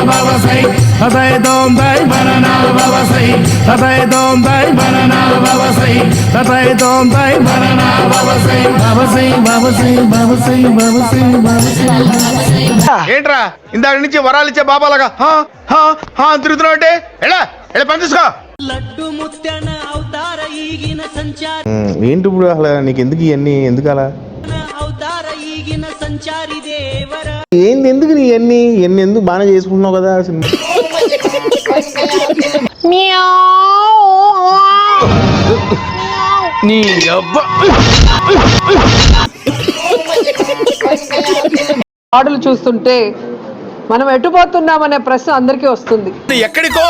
babasai tatai dom dai banana babasai tatai dom dai banana babasai tatai dom dai banana babasai babasai babasai babasai babasai babasai ఏంట్రా ఇందాక నుంచి వరాలు ఇచ్చే బాబాలాగా హా హా హా తిరుగుతున్నావు అంటే ఎలా ఎలా పని తీసుకో. ఏంటి ఇప్పుడు అసలు నీకు ఎందుకు ఇవన్నీ ఎందుకు అలా ఏంది ఎందుకు నీ ఇవన్నీ ఎందుకు బాగానే చేసుకుంటున్నావు కదా నీ అబ్బా ఆటలు చూస్తుంటే మనం ఎటుపోతున్నామనే ప్రశ్న అందరికీ వస్తుంది. ఎక్కడికో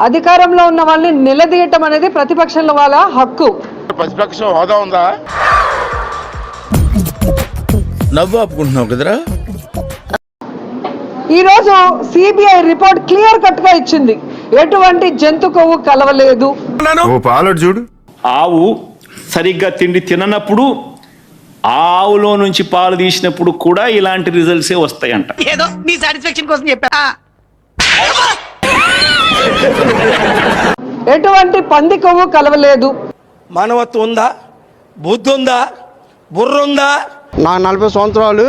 అధికారంలో ఉన్న వాళ్ళని నిలదీయటం అనేది ప్రతిపక్షంలో వాళ్ళ హక్కు. ప్రతిపక్షం హోదా ఉందా? నవ్వు ఆపుకుంటున్నావు కదరా. ఈ రోజు సిబిఐ రిపోర్ట్ క్లియర్ కట్ గా ఇచ్చింది, ఎటువంటి జంతు కొవ్వు కలవలేదు. చూడు, ఆవు సరిగ్గా తిండి తిననప్పుడు ఆవులో నుంచి పాలు తీసినప్పుడు కూడా ఇలాంటి రిజల్ట్సే వస్తాయంట. ఏదో నీ సాటిస్ఫాక్షన్ కోసం చెప్పా. ఎటువంటి పంది కొవ్వు కలవలేదు. మానవత్వం ఉందా, బుద్ధి ఉందా, బుర్ర ఉందా? నా 40 సంవత్సరాలు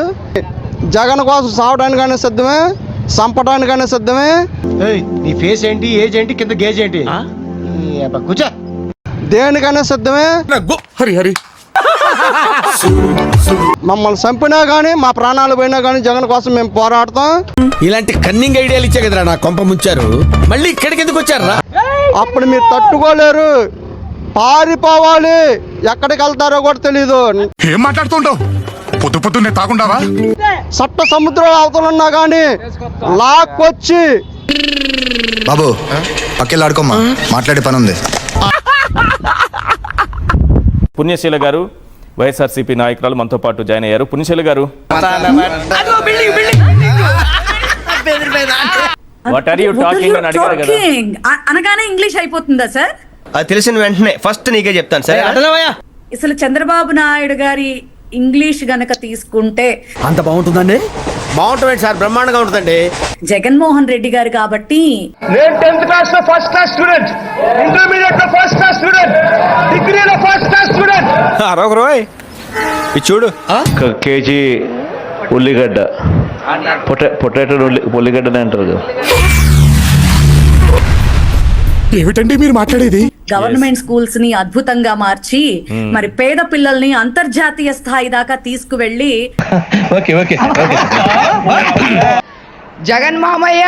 జగన్ కోసం సావడానికైనా సిద్ధమే, చంపడానికైనా సిద్ధమే. నీ ఫేస్ ఏంటి, ఏజ్ ఏంటి, కింద గేజ్ ఏంటి, కూర్చో. దేనికైనా సిద్ధమే. హరి హరి మమ్మల్ని చంపినా గానీ, మా ప్రాణాలు పోయినా గానీ జగన్ కోసం మేము పోరాడతాం. ఇలాంటి కన్నింగ్ ఐడియాలు ఇచ్చే కదరా నా కొంప ముంచారు. మళ్ళీ ఇక్కడికి ఎందుకు వచ్చారా? అప్పుడు మీరు తట్టుకోలేరు, పారిపోవాలి. ఎక్కడికి వెళ్తారో కూడా తెలీదు. ఏం మాట్లాడుతుంటావు? పొద్దు పొద్దున్నే తాగుండావా? చట్ట సముద్రం అవతలున్నా గానీ లాక్కొచ్చి బాబు పక్కెళ్ళాడుకోమ్మా, మాట్లాడే పని ఉంది. పుణ్యశీల గారు వైఎస్ఆర్సీపీ నాయకురాలు మనతో పాటు జాయిన్ అయ్యారు. పుణ్యశీల గారు, వాట్ ఆర్ యు టాకింగ్ అని అడిగారు కదా. అనగానే ఇంగ్లీష్ అయిపోతుందా సార్? అది తెలిసిన వెంటనే ఫస్ట్ నీకే చెప్తాను సార్. అసలు చంద్రబాబు నాయుడు గారి ఇంగ్లీష్ గనక తీసుకుంటే అంత బాగుంటుందండి? బాగుంటుంది సార్, బ్రహ్మాండంగా ఉంటుందండి. జగన్మోహన్ రెడ్డి గారు కాబట్టి నేను 10th క్లాస్ లో ఫస్ట్ క్లాస్ స్టూడెంట్, ఇంటర్మీడియట్ లో ఫస్ట్ క్లాస్ స్టూడెంట్, డిగ్రీలో ఫస్ట్ క్లాస్ స్టూడెంట్. అరొకరోయ్ ఇది చూడు. కేజీ ఉల్లిగడ్డ, పొటాటో ఉల్లిగడ్డనే అంటారు కదా. ఏమిటండి మీరు మాట్లాడేది? గవర్నమెంట్ స్కూల్స్ ని అద్భుతంగా మార్చి మరి పేద పిల్లల్ని అంతర్జాతీయ స్థాయి దాకా తీసుకువెళ్ళి జగన్ మామయ్య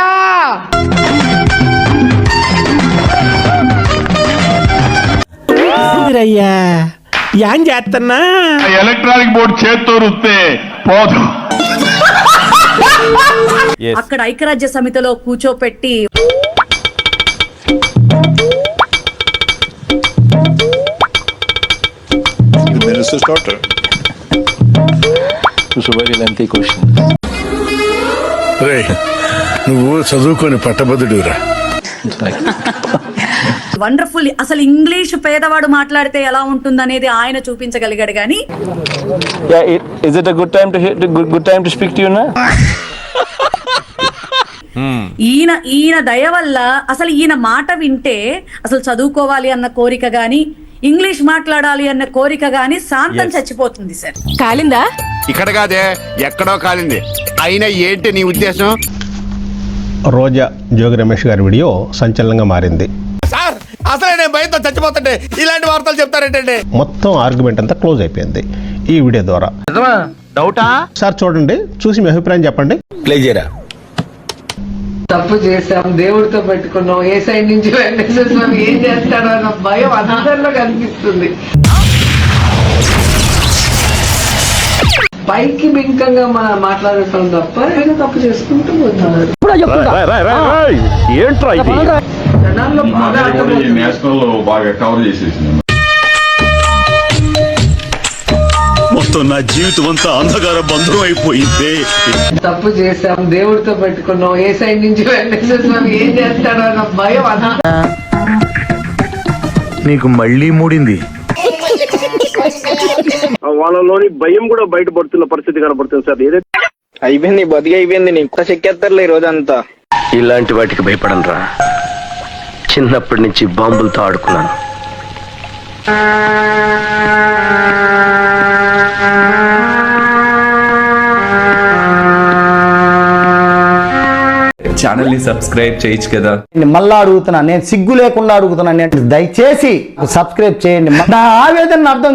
ఏం చేస్తున్నా? ఎలక్ట్రానిక్ బోర్డు చేత్తో రుస్తే పోదు. అక్కడ ఐక్యరాజ్య సమితిలో కూర్చోపెట్టి నువ్వు చదువుకొని పట్టభద్రుడురా. వండర్ఫుల్. అసలు ఇంగ్లీష్ పేదవాడు మాట్లాడితే ఎలా ఉంటుందనేది ఆయన చూపించగలిగాడు. కానీ Is it a good time to speak to you now? ఈయన దయ వల్ల అసలు ఈయన మాట వింటే అసలు చదువుకోవాలి అన్న కోరిక గాని, ఇంగ్లీష్ మాట్లాడాలి అన్న కోరిక గాని శాంతం చచ్చిపోతుంది సార్. కాలిందా? ఇక్కడ కాదే, ఎక్కడో కాలింది. అయినా ఏంటి నీ ఉద్దేశం? రోజా జోగి రమేష్ గారి వీడియో సంచలనంగా మారింది. సార్ అసలే నేను భయంతో చచ్చిపోతుంటే ఇలాంటి వార్తలు చెప్తారేంటండి? మొత్తం ఆర్గ్యుమెంట్ అంతా క్లోజ్ అయిపోయింది ఈ వీడియో ద్వారా. డౌటా? సార్ చూడండి, చూసి మీ అభిప్రాయం చెప్పండి. ప్లే చేయరా. తప్పు చేసాం, దేవుడితో పెట్టుకున్నాం, ఏ సైడ్ నుంచి వెంకటేశ్వర స్వామి ఏం చేస్తాడో అన్న భయం అందరిలో కనిపిస్తుంది. పైకి బింకంగా మాట్లాడటం తప్ప ఏదో తప్పు చేసుకుంటూ పోతున్నారు. ఏంట్రా ఇది? జనాల్లో బాగా కవర్ చేసేసింది. మొత్తం నా జీవితం అంతా అంధకార బంధం అయిపోయింది. తప్పు చేసాం, దేవుడితో పెట్టుకున్నాం, ఏ సైడ్ నుంచి వెంకటేశ్వర స్వామి ఏం చేస్తాడో అన్న భయం నీకు మళ్ళీ మూడింది. వాళ్ళలోని భయం కూడా బయటపడుతున్న పరిస్థితి కనబడుతుంది సార్. ఏదైతే అయిపోయింది బతికి అయిపోయింది నీకు చెక్కేస్తారులే ఈ రోజంతా. ఇలాంటి వాటికి భయపడనురా. చిన్నప్పటి నుంచి బాంబులతో ఆడుకున్నాను. ఛానల్ ని సబ్స్క్రైబ్ చేయొచ్చు కదా. మళ్ళా అడుగుతున్నా, నేను సిగ్గు లేకుండా అడుగుతున్నా, దయచేసి సబ్స్క్రైబ్ చేయండి. నా ఆవేదన అర్థం